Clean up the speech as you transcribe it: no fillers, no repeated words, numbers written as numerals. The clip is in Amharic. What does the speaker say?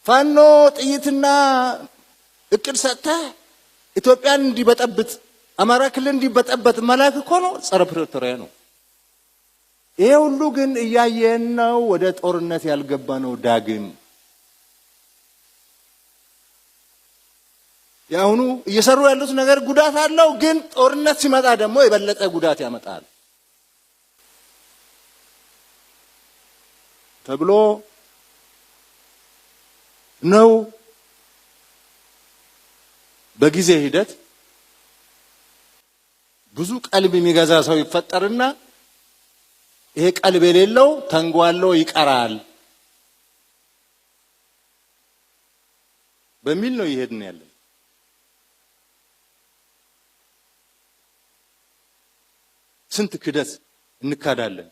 ፋኖ ጥይትና እቅድ ሰጥተህ ኢትዮጵያን እንዲበጠብጥ አማራ ክልል እንዲበጠበጥ መላክ እኮ ነው። ጸረ ፕሪቶሪያ ነው። ይሄ ሁሉ ግን እያየን ነው። ወደ ጦርነት ያልገባ ነው። ዳግም ያሁኑ እየሰሩ ያሉት ነገር ጉዳት አለው። ግን ጦርነት ሲመጣ ደግሞ የበለጠ ጉዳት ያመጣል ተብሎ ነው። በጊዜ ሂደት ብዙ ቀልብ የሚገዛ ሰው ይፈጠርና ይሄ ቀልብ የሌለው ተንጓሎ ይቀራል በሚል ነው ይሄድን ያለን። ስንት ክደት እንካዳለን።